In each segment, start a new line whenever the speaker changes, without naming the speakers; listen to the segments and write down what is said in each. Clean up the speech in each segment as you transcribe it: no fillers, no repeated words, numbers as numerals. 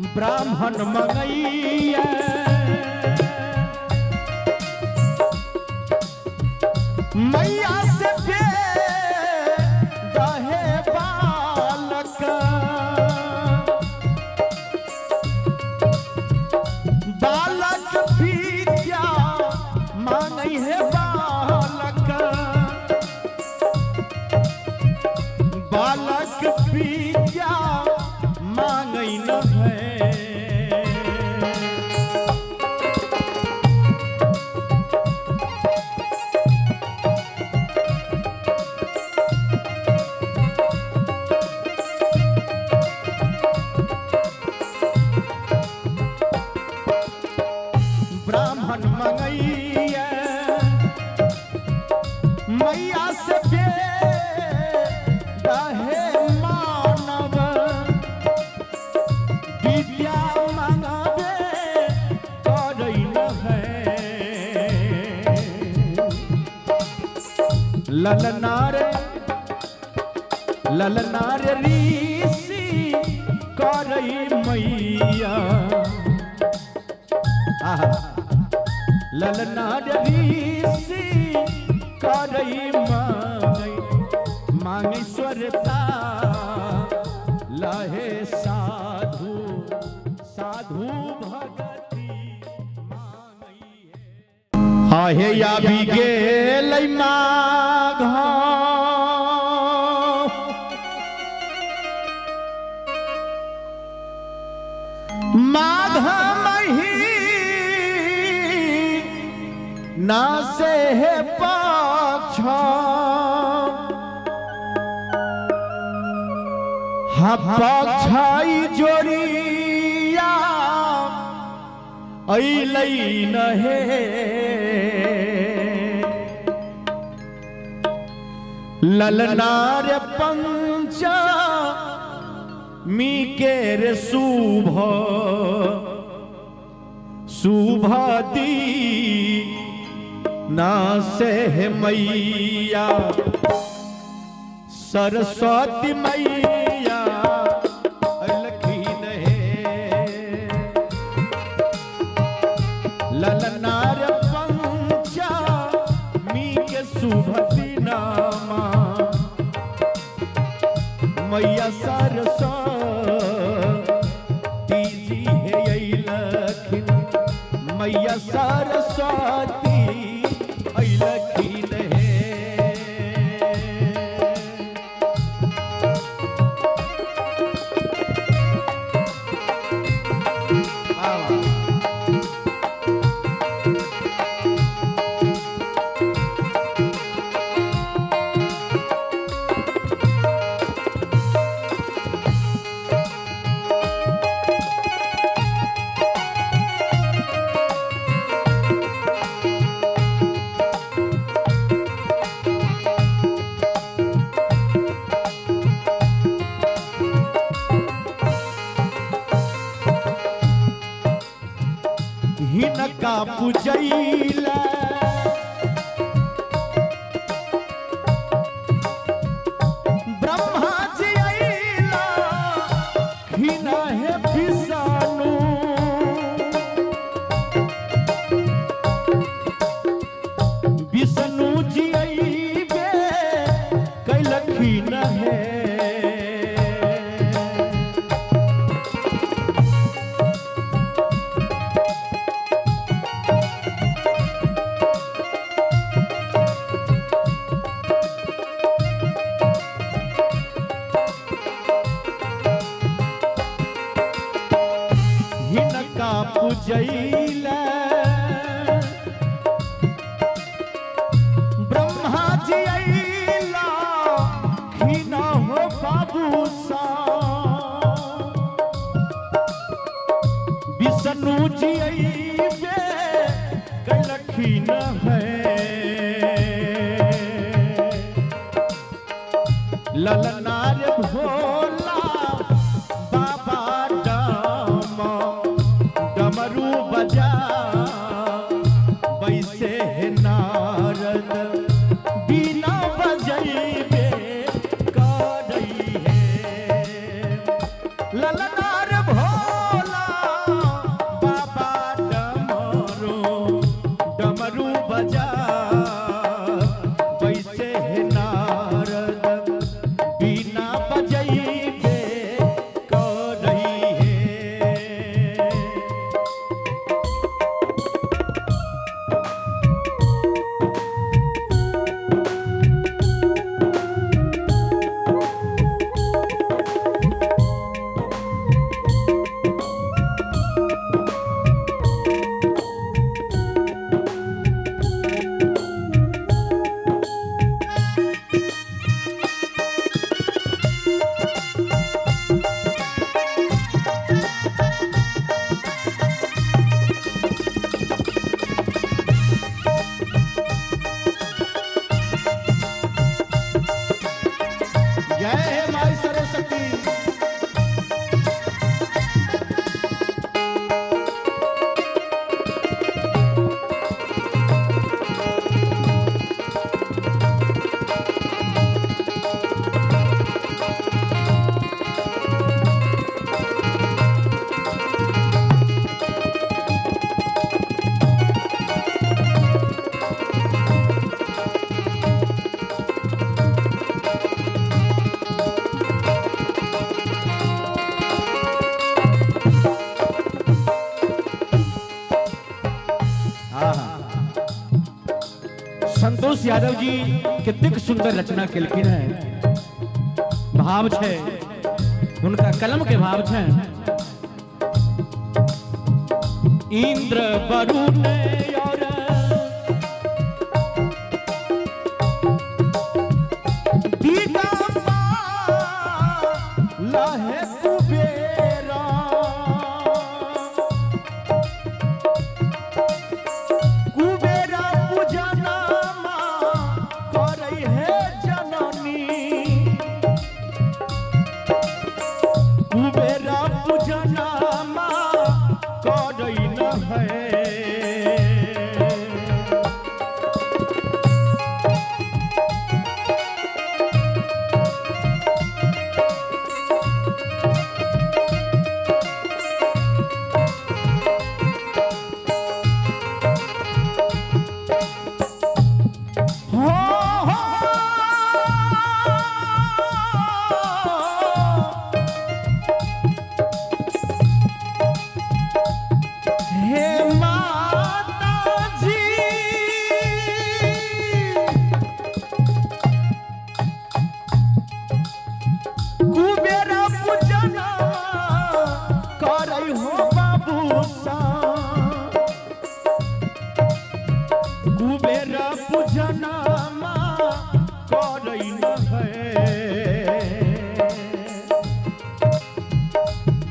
ब्राह्मण मंगैया मैया से दहे बालक बालक विद्या मांगई है बालक बालक विद्या मांगई न है ब्राह्मण मंगैया मैया से दहे मानव विद्या मांगबे करई न है ललनार ऋषि करई मैया ललनार ऋषि करई मांगेश्वरता लहे साधु साधु भगति मांगई आहे या भी गेल माघ माघ ना से है पक्ष पक्षाई जोड़िया अइलै न हे ललनार पंच मी केर शुभ शुभदी ना से मैया सरस्वती मैया अलखीन है ललनार पंचा मी के शुभ नामा मैया सरस्वती जी है अलखीन मैया सरस्वती हिनका पूजैला ब्रह्मा जी अइला हिना है विष्णु विष्णु जी अइबे कैलखिन है हिनका पूजैला ब्रह्मा जी अइला खिना हो बाबूसा विष्णु जी अइबे कैलखिन है ललनार भोला बाबा डमरू बजा वैसे है नारद बिना बजैबे करई है ललनार भोला उमेश यादव जी कितनी सुंदर रचना केलखिन है। भाव छे उनका कलम के भाव छे। इंद्र वरुण और दिगंबर लहे कुबेरा कुबेरा पूजना करई है जननी कुबेरा पूजना करई न है।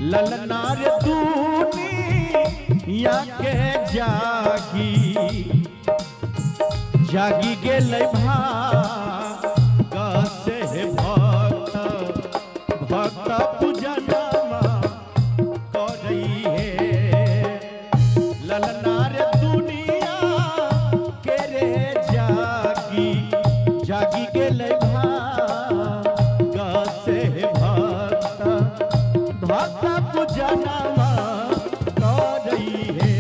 ललनार दुनिया के जागी जागी गेलै भाग से भक्त भक्त पूजनमा करई है। ललनार दुनिया के रे जागी जागी गेलै भाग से भक्त भक्त पूजनमा करई है।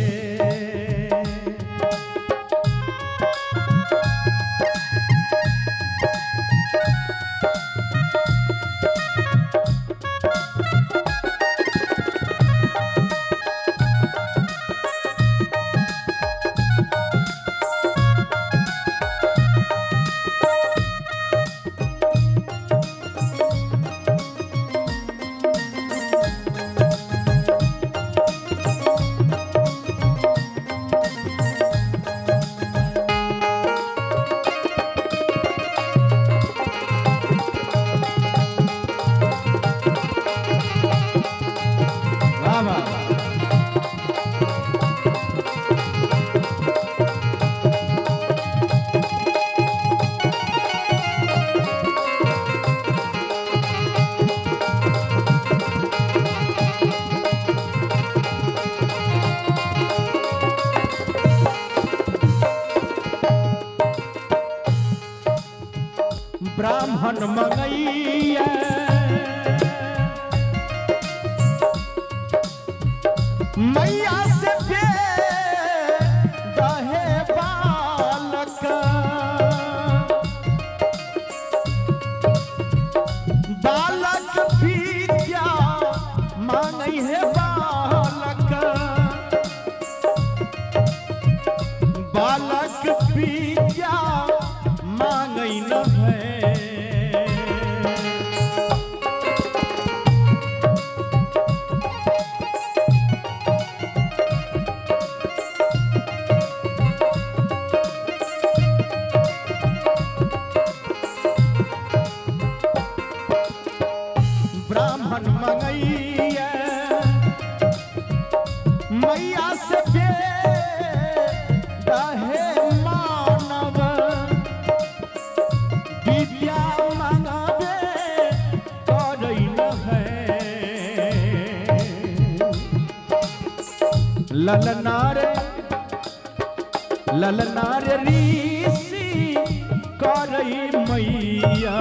ब्राह्मण मंगैया मैया से दहे बालक बालक विद्या मांगई है बालक बालक विद्या मांगई न है। ब्राह्मण मंगैया मैया से दहे मानव विद्या मांगबे करई न है। ललनार ललनार ऋषि करई मैया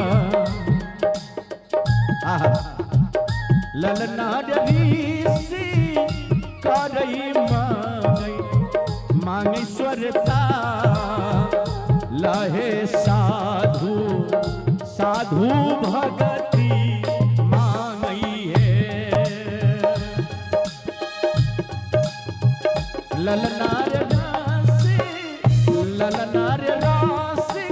ललनार ऋषि करई मांगेश्वरता लहे साधु साधु भगति मांगई है। ललनार राशि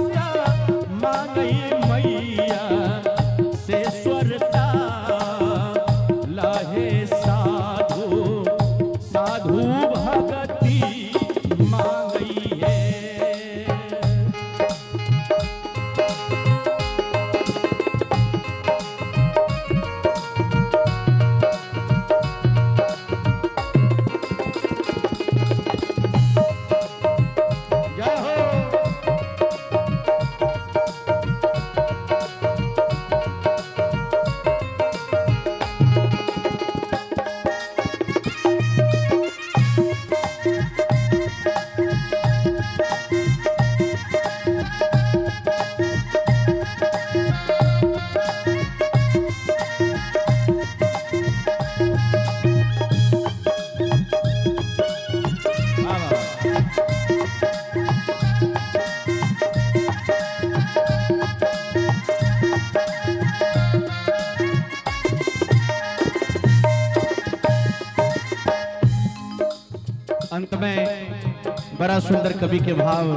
अंत में बड़ा सुंदर कवि के भाव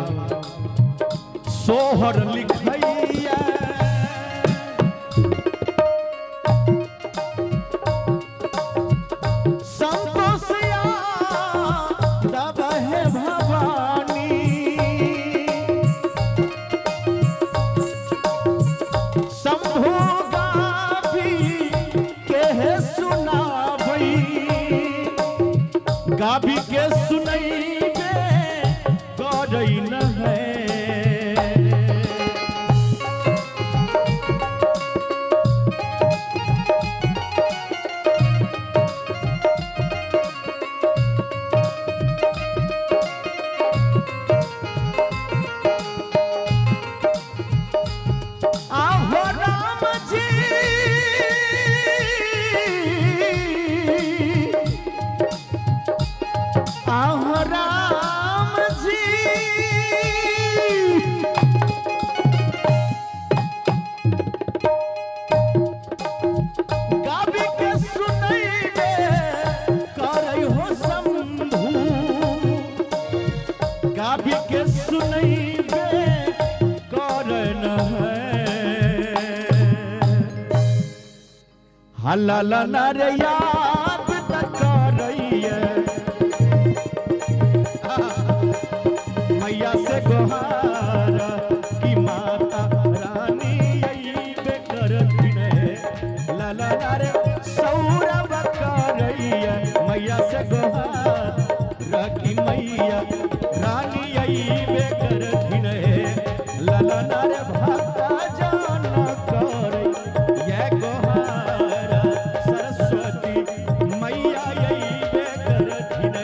सोहर लिखैया संतोषिया तब है भवानी शंभु गाभी के सुनावई गाभी के सुनई गरई न है आहो राम जी आहो राम जी गाभी के सुनैबे करई हो शंभु गाभी के सुनैबे करन हलल नर याद त करैया मैया से गोहार की माता रानी अइबे करथिन लल नर सौरभ करैया मैया से गोहार की मैया रानी अइबे करथिन लल नर भक्ता जान करे ये गोहार सरस्वती मैया अइबे करथिन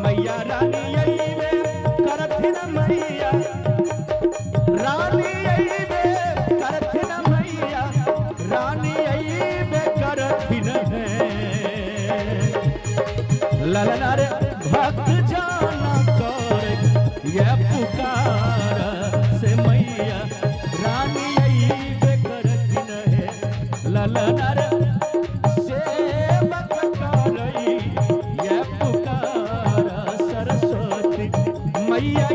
मैया रानी अइबे करथिन मैया रानी अइबे करथिन मैया रानी अइबे करथिन ललना रे भक्त जाना करे ये पुकार से मैया रानी अइबे करथिन ललना रे सेवक करई ये पुकार सरस्वती मैया